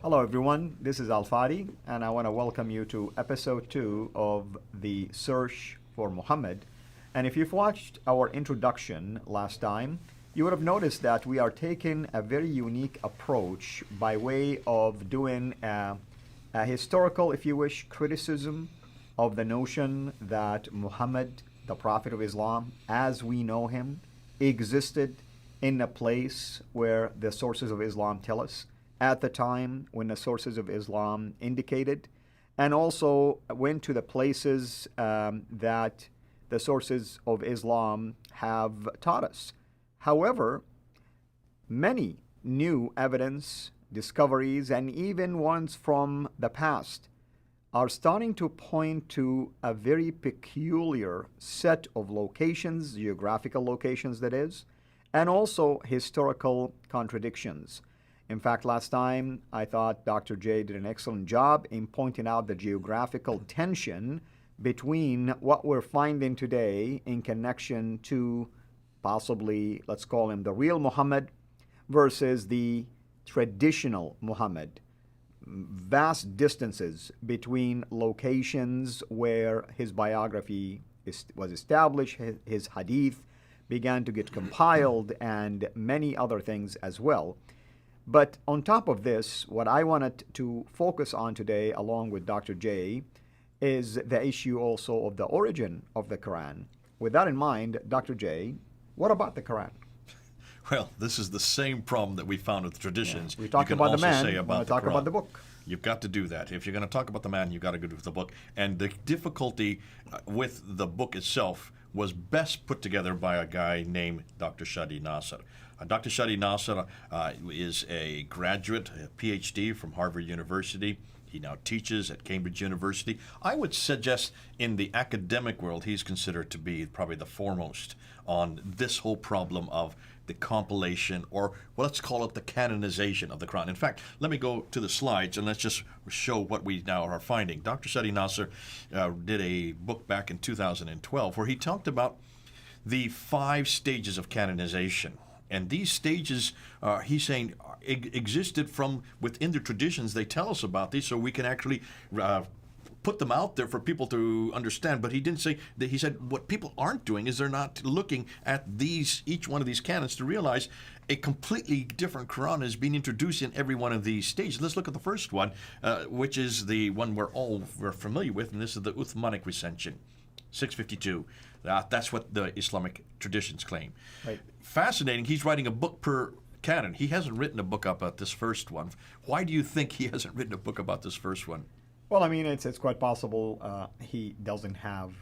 Hello, everyone. This is Al Fadi, and I want to welcome you to episode 2 of the Search for Muhammad. And if you've watched our introduction last time, you would have noticed that we are taking a very unique approach by way of doing a historical, if you wish, criticism of the notion that Muhammad, the Prophet of Islam, as we know him, existed in a place where the sources of Islam tell us, at the time when the sources of Islam indicated, and also went to the places that the sources of Islam have taught us. However, many new evidence, discoveries, and even ones from the past are starting to point to a very peculiar set of locations, geographical locations that is, and also historical contradictions. In fact, last time I thought Dr. J did an excellent job in pointing out the geographical tension between what we're finding today in connection to possibly, let's call him the real Muhammad, versus the traditional Muhammad. Vast distances between locations where his biography was established, his hadith began to get compiled, and many other things as well. But on top of this, what I wanted to focus on today, along with Dr. J, is the issue also of the origin of the Qur'an. With that in mind, Dr. J, what about the Qur'an? Well, this is the same problem that we found with traditions. Yeah. We talked about the man, we want to talk about the book. You've got to do that. If you're going to talk about the man, you've got to go with the book. And the difficulty with the book itself was best put together by a guy named Dr. Shadi Nasser. Dr. Shadi Nasser is a graduate, a PhD from Harvard University. He now teaches at Cambridge University. I would suggest in the academic world, he's considered to be probably the foremost on this whole problem of the compilation, or well, let's call it the canonization of the Quran. In fact, let me go to the slides and let's just show what we now are finding. Dr. Shadi Nasser did a book back in 2012 where he talked about the 5 stages of canonization. And these stages, he's saying, existed from within the traditions. They tell us about these so we can actually put them out there for people to understand. But he didn't say that. He said what people aren't doing is they're not looking at each one of these canons to realize a completely different Quran is being introduced in every one of these stages. Let's look at the first one, which is the one we're familiar with, and this is the Uthmanic recension, 652. That's what the Islamic traditions claim. Right. Fascinating. He's writing a book per canon. He hasn't written a book about this first one. Why do you think he hasn't written a book about this first one? Well, I mean, it's quite possible he doesn't have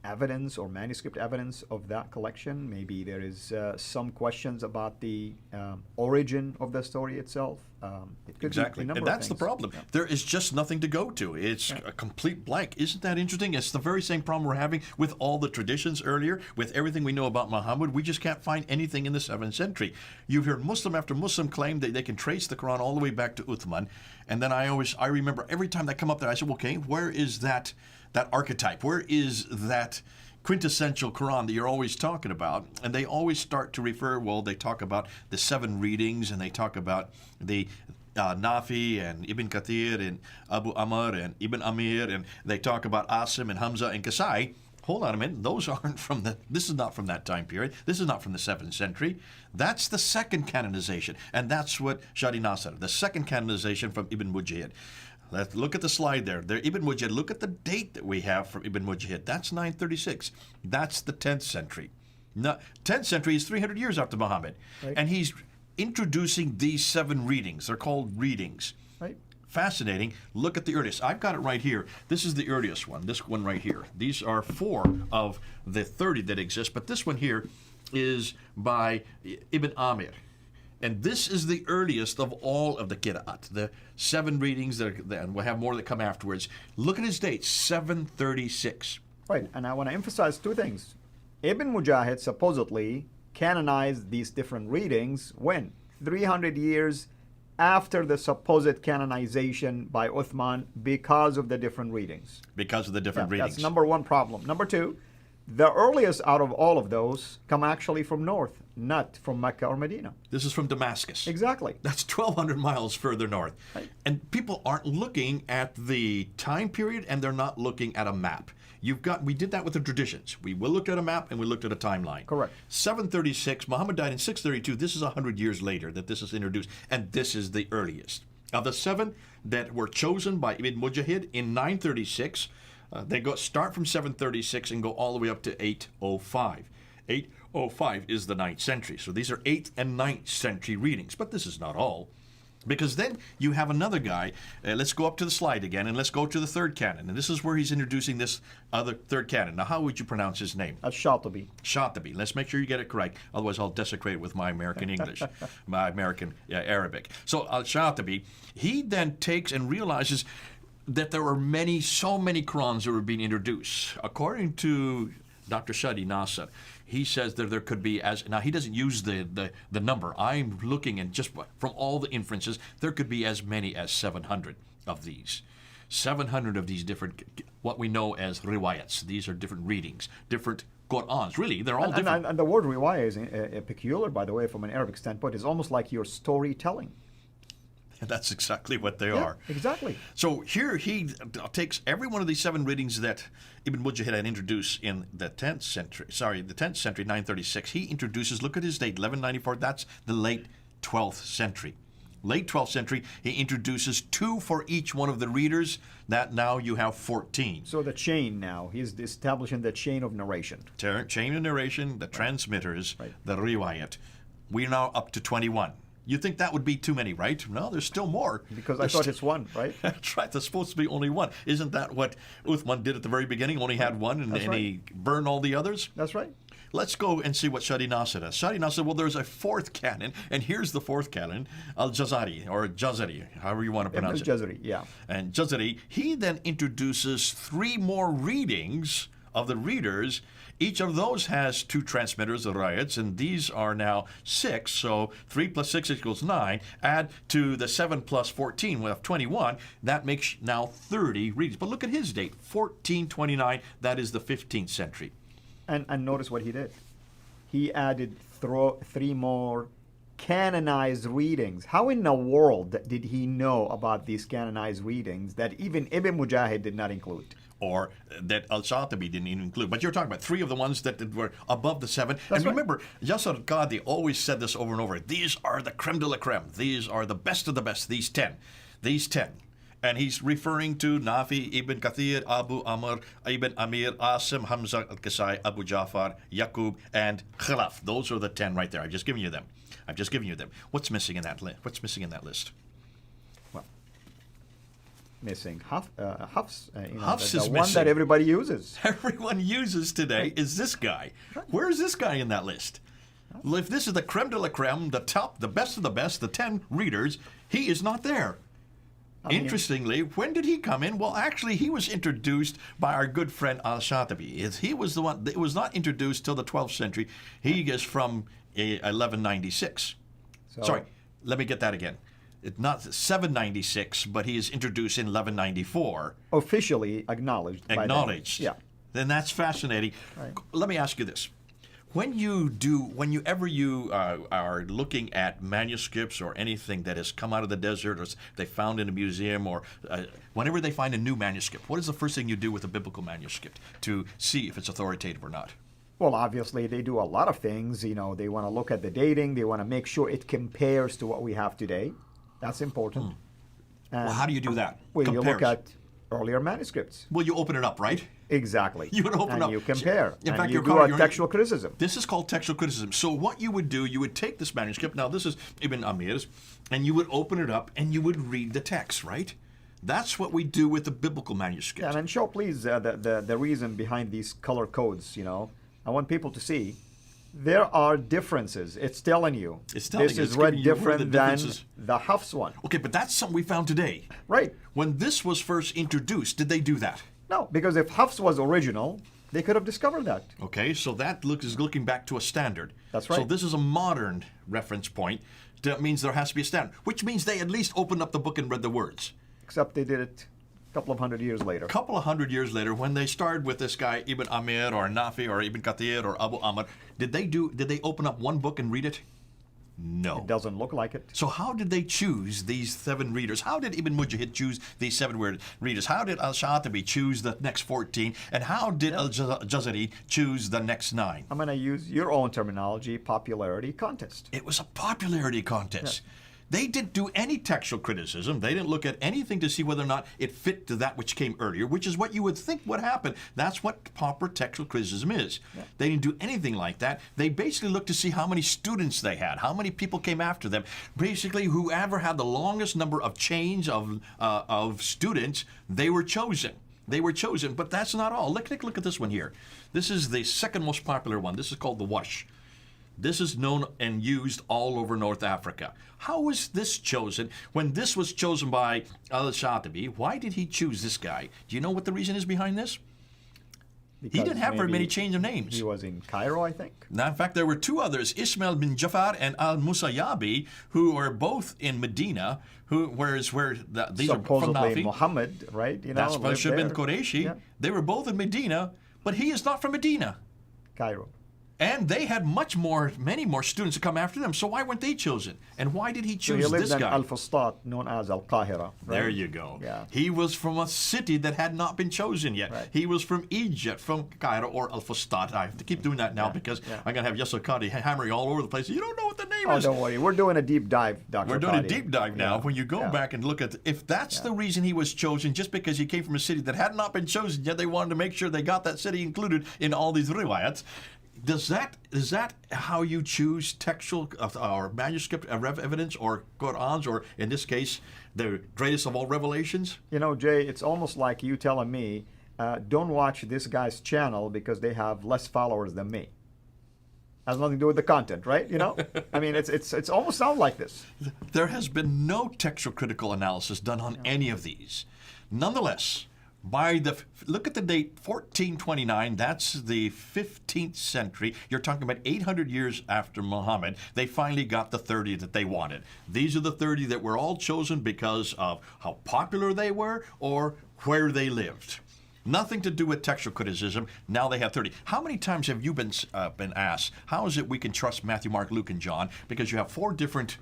evidence or manuscript evidence of that collection. Maybe there is some questions about the origin of the story itself. It could exactly, be and that's the problem. Yeah. There is just nothing to go to. It's a complete blank. Isn't that interesting? It's the very same problem we're having with all the traditions earlier, with everything we know about Muhammad. We just can't find anything in the 7th century. You hear Muslim after Muslim claim that they can trace the Quran all the way back to Uthman, and then I remember every time they come up there, I said, okay, where is that archetype? Where is that quintessential Quran that you're always talking about? And they always start to refer, well, they talk about the 7 readings, and they talk about the Nafi and Ibn Kathir and Abu Amr and Ibn Amir, and they talk about Asim and Hamza and Kasai. Hold on a minute, those aren't this is not from that time period. This is not from the 7th century. That's the second canonization, and that's what Shadi Nasser, the second canonization from Ibn Mujahid. Let's look at the slide there. Ibn Mujahid, look at the date that we have from Ibn Mujahid. That's 936. That's the 10th century. 10th century is 300 years after Muhammad. Right. And he's introducing these 7 readings. They're called readings. Right. Fascinating. Look at the earliest. I've got it right here. This is the earliest one, this one right here. These are 4 of the 30 that exist, but this one here is by Ibn Amir. And this is the earliest of all of the Qira'at, the 7 readings, and we'll have more that come afterwards. Look at his date, 736. Right, and I want to emphasize 2 things. Ibn Mujahid supposedly canonized these different readings when? 300 years after the supposed canonization by Uthman because of the different readings. Because of the different readings. That's number 1 problem. Number 2, The earliest out of all of those come actually from north, not from Mecca or Medina. This is from Damascus. Exactly. That's 1,200 miles further north. Right. And people aren't looking at the time period, and they're not looking at a map. We did that with the traditions. We looked at a map and we looked at a timeline. Correct. 736, Muhammad died in 632. This is 100 years later that this is introduced, and this is the earliest. Of the 7 that were chosen by Ibn Mujahid in 936, they start from 736 and go all the way up to 805. 805 is the 9th century. So these are 8th and 9th century readings. But this is not all. Because then you have another guy. Let's go up to the slide again, and let's go to the third canon. And this is where he's introducing this other third canon. Now, how would you pronounce his name? Shatibi. Shatibi. Let's make sure you get it correct. Otherwise, I'll desecrate it with my American English, my American Arabic. So Al-Shatibi, he then takes and realizes that there were so many Qur'ans that were being introduced. According to Dr. Shadi Nasser, he says that there could be now he doesn't use the number. I'm looking, and just from all the inferences, there could be as many as 700 of these. 700 of these different, what we know as riwayats. These are different readings, different Qur'ans. Really, they're all different. And the word riwayah is peculiar, by the way, from an Arabic standpoint. It's almost like your storytelling. And that's exactly what they are. Exactly. So here he takes every one of these 7 readings that Ibn Mujahid had introduced in the 10th century, 936. He introduces, look at his date, 1194, that's the late 12th century. Late 12th century, he introduces 2 for each one of the readers. That now you have 14. So the chain now, he's establishing the chain of narration. Chain of narration, the transmitters, the riwayat. We're now up to 21. You think that would be too many, right? No, there's still more. Because I thought it's 1, right? That's right. There's supposed to be only 1. Isn't that what Uthman did at the very beginning? Only had 1, and he burned all the others? That's right. Let's go and see what Shadi Nasser does. Shadi Nasser, well, there's a 4th canon, and here's the 4th canon, Al-Jazari, or Jazari, however you want to pronounce it. Jazari, yeah. And Jazari, he then introduces 3 more readings of the readers. Each of those has 2 transmitters, the riots, and these are now 6. So 3 plus 6 equals 9. Add to the 7 plus 14, we have 21. That makes now 30 readings. But look at his date, 1429. That is the 15th century. And notice what he did. He added 3 more canonized readings. How in the world did he know about these canonized readings that even Ibn Mujahid did not include? Or that Al-Shatibi didn't even include. But you're talking about 3 of the ones that were above the 7. That's and remember, Yasser Qadi always said this over and over. These are the creme de la creme. These are the best of the best, these 10. These 10. And he's referring to Nafi, Ibn Kathir, Abu Amr, Ibn Amir, Asim, Hamza al-Kasai, Abu Jafar, Yaqub, and Khalaf. Those are the 10 right there. I've just given you them. What's missing in that list? Well, missing Hafs. Hafs is the missing. One that everybody uses. Everyone uses today is this guy. Where is this guy in that list? Well, if this is the creme de la creme, the top, the best of the best, the 10 readers, he is not there. Interestingly, when did he come in? Well, actually, he was introduced by our good friend Al-Shatibi. He was the one that was not introduced till the 12th century. He is from 1196. Sorry, let me get that again. It's not 796, but he is introduced in 1194. Officially acknowledged. Acknowledged. Yeah. Then that's fascinating. Right. Let me ask you this. Whenever you are looking at manuscripts or anything that has come out of the desert or they found in a museum or whenever they find a new manuscript, what is the first thing you do with a biblical manuscript to see if it's authoritative or not? Well, obviously, they do a lot of things. They want to look at the dating. They want to make sure it compares to what we have today. That's important. Well, how do you do that? Well, you look at earlier manuscripts. Well, you open it up, right? Exactly. You would open and up. You compare. In fact, you do a textual criticism. This is called textual criticism. So what you would do, you would take this manuscript. Now, this is Ibn Amir's, and you would open it up and you would read the text, right? That's what we do with the biblical manuscript. Yeah, and show, please, the reason behind these color codes. I want people to see there are differences. It's telling you. This is read different than the Hafs one. Okay, but that's something we found today. Right. When this was first introduced, did they do that? No, because if Hafs was original, they could have discovered that. Okay, so that is looking back to a standard. That's right. So this is a modern reference point. That means there has to be a standard, which means they at least opened up the book and read the words. Except they did it couple of 100 years later. couple of 100 years later, when they started with this guy Ibn Amir or Nafi or Ibn Kathir or Abu Amr, did they open up one book and read it? No. It doesn't look like it. So how did they choose these 7 readers? How did Ibn Mujahid choose these 7 readers? How did Al-Shatibi choose the next 14? And how did Al-Jazari choose the next 9? I'm going to use your own terminology, popularity contest. It was a popularity contest. They didn't do any textual criticism. They didn't look at anything to see whether or not it fit to that which came earlier, which is what you would think would happen. That's what proper textual criticism is. They didn't do anything like that. They basically looked to see how many students they had, how many people came after them. Basically, whoever had the longest number of chains of students, they were chosen. They were chosen, but that's not all. Look at this one here. This is the second most popular one. This is called the Warsh. This is known and used all over North Africa. How was this chosen? When this was chosen by Al-Shatibi, why did he choose this guy? Do you know what the reason is behind this? Because he didn't have very many change of names. He was in Cairo, I think. Now, in fact, there were 2 others, Ismail bin Jafar and al-Musayyabi, who are both in Medina, these Supposedly are from Nafi. Muhammad, right? You know, That's supposed to have been Qurayshi. Yeah. They were both in Medina, but he is not from Medina. Cairo. And they had many more students to come after them. So why weren't they chosen? And why did he So choose he lived this in guy? Al-Fustat, known as Al-Qahira. Right? There you go. Yeah. He was from a city that had not been chosen yet. Right. He was from Egypt, from Cairo or Al-Fustat. I have to keep doing that now because I'm going to have Yasser Qadi hammering all over the place. You don't know what the name is. Oh, don't worry. We're doing a deep dive, Dr. We're doing a Qadi. deep dive now. Yeah. When you go back and look at, if that's the reason he was chosen, just because he came from a city that had not been chosen yet, they wanted to make sure they got that city included in all these riwayats. Is that how you choose textual or manuscript evidence or Qur'ans, or in this case, the greatest of all revelations? You know, Jay, it's almost like you telling me, don't watch this guy's channel because they have less followers than me. Has nothing to do with the content, right? You know, I mean, it's almost sound like this. There has been no textual critical analysis done on any of these. Nonetheless, look at the date 1429, that's the 15th century. You're talking about 800 years after Muhammad. They finally got the 30 that they wanted. These are the 30 that were all chosen because of how popular they were or where they lived. Nothing to do with textual criticism. Now they have 30. How many times have you been asked, how is it we can trust Matthew, Mark, Luke, and John? Because you have 4 different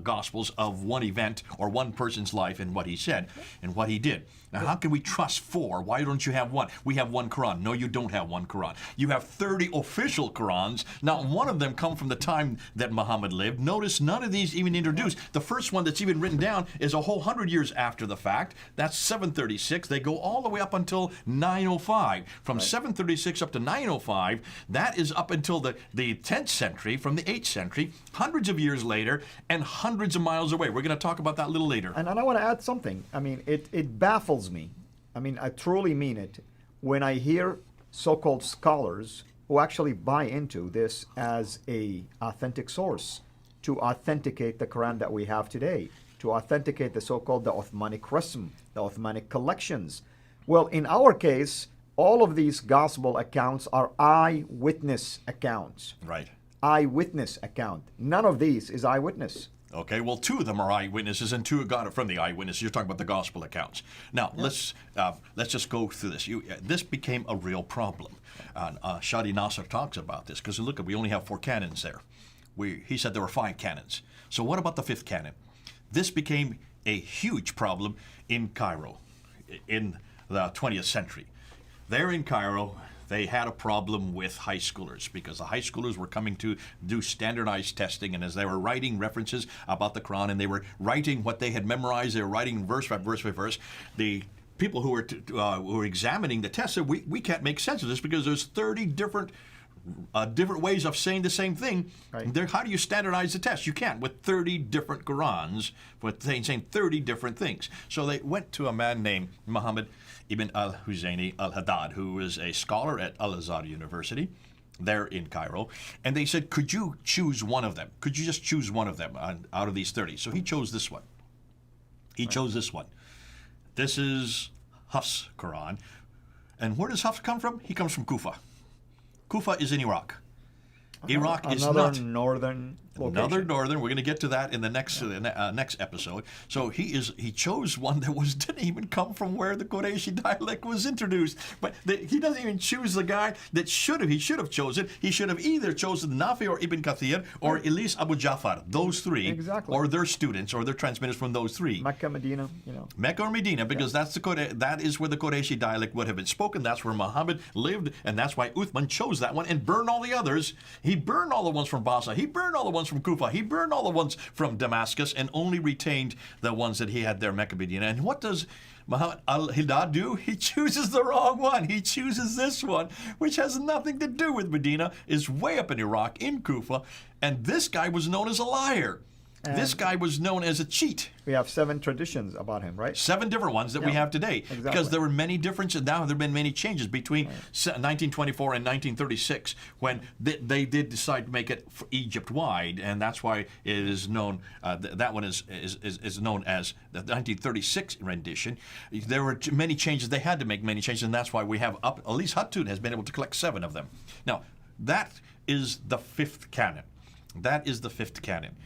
gospels of one event or one person's life and what he said and what he did. Now, how can we trust 4? Why don't you have 1? We have 1 Quran. No, you don't have 1 Quran. You have 30 official Qurans. Not one of them come from the time that Muhammad lived. Notice none of these even introduced. The first one that's even written down is a whole 100 years after the fact. That's 736. They go all the way up until 905. From 736 up to 905, that is up until the 10th century, from the 8th century, hundreds of years later, and hundreds of miles away. We're going to talk about that a little later. And I want to add something. I mean, it baffles me. I mean, I truly mean it when I hear so-called scholars who actually buy into this as a authentic source to authenticate the Quran that we have today, to authenticate the so-called the Uthmanic Rasm, the Uthmanic collections. Well, in our case, all of these gospel accounts are eyewitness accounts. Right. Eyewitness account. None of these is eyewitness. Okay, well, 2 of them are eyewitnesses, and 2 got it from the eyewitnesses. You're talking about the gospel accounts. Now, let's just go through this. This became a real problem. Shadi Nasser talks about this, because look, we only have 4 canons there. He said there were 5 canons. So what about the 5th canon? This became a huge problem in Cairo in the 20th century. There in Cairo, they had a problem with high schoolers because the high schoolers were coming to do standardized testing, and as they were writing references about the Quran and they were writing what they had memorized, they were writing verse by verse by verse, the people who were examining the test said, we can't make sense of this because there's 30 different ways of saying the same thing. Right. How do you standardize the test? You can't with 30 different Qurans with saying 30 different things. So they went to a man named Muhammad Ibn al-Husayni al-Haddad, who was a scholar at Al-Azhar University there in Cairo, and they said, could you choose one of them? Could you just choose one of them out of these 30? So he chose this one. He chose this one. This is Hafs' Quran. And where does Hafs come from? He comes from Kufa. Kufa is in Iraq. Iraq is not northern Another northern. We're going to get to that in the next next episode. So he chose one that didn't even come from where the Qurayshi dialect was introduced. But he doesn't even choose the guy that he should have chosen. He should have either chosen Nafi or Ibn Kathir or Ilis Abu Ja'far. Those three, or their students or their transmitters from those three. Mecca, Medina, Mecca or Medina, because that is where the Qurayshi dialect would have been spoken. That's where Muhammad lived, and that's why Uthman chose that one and burned all the others. He burned all the ones from Basra. He burned all the ones from Kufa. He burned all the ones from Damascus and only retained the ones that he had there, Mecca, Medina. And what does Muhammad al-Hidad do? He chooses the wrong one. He chooses this one, which has nothing to do with Medina, is way up in Iraq, in Kufa, and this guy was known as a liar. This guy was known as a cheat. We have 7 traditions about him, right? 7 different ones that we have today. Because there were many differences. Now there have been many changes between 1924 and 1936 when they did decide to make it Egypt-wide, and that's why it is known, that one is known as the 1936 rendition. There were many changes. They had to make many changes, and that's why we have at least Hattun has been able to collect 7 of them. Now, that is the 5th canon. That is the 5th canon.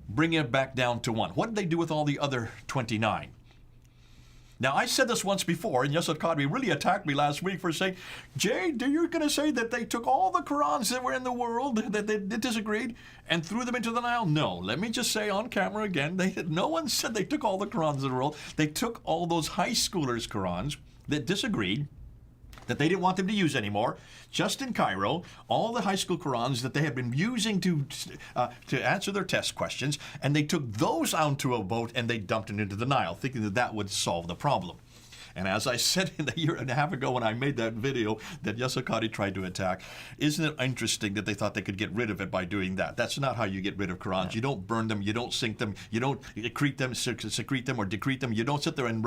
Bringing it back down to 1. What did they do with all the other 29? Now, I said this once before, and Yasir Qadri really attacked me last week for saying, Jay, are you going to say that they took all the Qur'ans that were in the world, that they disagreed, and threw them into the Nile? No. Let me just say on camera again, no one said they took all the Qur'ans in the world. They took all those high schoolers' Qur'ans that disagreed, that they didn't want them to use anymore, just in Cairo, all the high school Qur'ans that they had been using to answer their test questions, and they took those onto a boat and they dumped it into the Nile, thinking that that would solve the problem. And as I said a year and a half ago when I made that video that Yasir Qadri tried to attack, isn't it interesting that they thought they could get rid of it by doing that? That's not how you get rid of Qur'ans. You don't burn them, you don't sink them, you don't secrete them or decrete them, you don't sit there and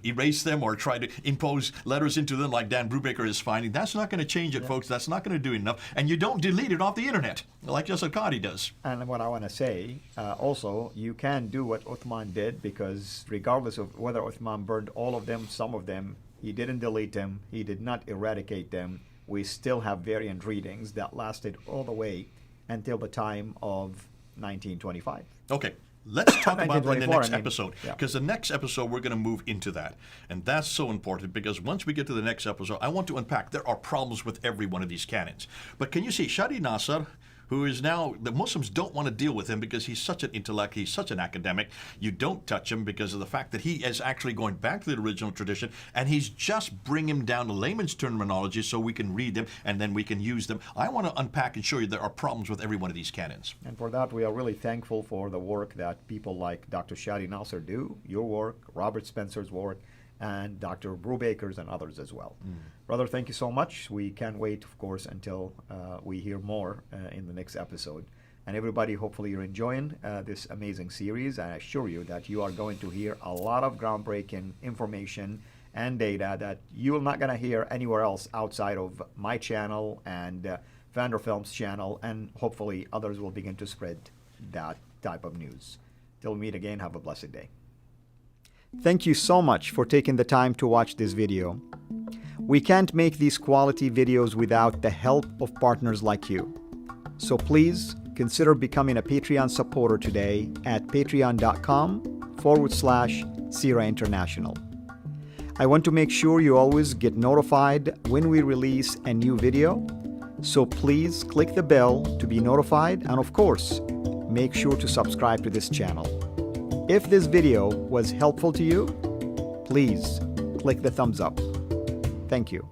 erase them or try to impose letters into them like Dan Brubaker is finding. That's not going to change it, folks. That's not going to do enough. And you don't delete it off the internet like Yasir Qadri does. And what I want to say, also, you can do what Uthman did, because regardless of whether Uthman burned all of them, some of them, he didn't delete them, he did not eradicate them. We still have variant readings that lasted all the way until the time of 1925. Okay. Let's talk about that in the next episode, because the next episode we're going to move into that. And that's so important, because once we get to the next episode, I want to unpack, there are problems with every one of these canons. But can you see, Shadi Nasser, who is now, the Muslims don't want to deal with him because he's such an intellect, he's such an academic. You don't touch him because of the fact that he is actually going back to the original tradition, and he's just bringing him down to layman's terminology so we can read them and then we can use them. I want to unpack and show you there are problems with every one of these canons. And for that, we are really thankful for the work that people like Dr. Shadi Nasser do, your work, Robert Spencer's work, and Dr. Brubaker's and others as well. Brother, thank you so much. We can't wait, of course, until we hear more in the next episode. And everybody, hopefully you're enjoying this amazing series. I assure you that you are going to hear a lot of groundbreaking information and data that you're not going to hear anywhere else outside of my channel and Vander Films channel, and hopefully others will begin to spread that type of news. Till we meet again, have a blessed day. Thank you so much for taking the time to watch this video. We can't make these quality videos without the help of partners like you. So please consider becoming a Patreon supporter today at patreon.com/Sira International. I want to make sure you always get notified when we release a new video. So please click the bell to be notified, and of course, make sure to subscribe to this channel. If this video was helpful to you, please click the thumbs up. Thank you.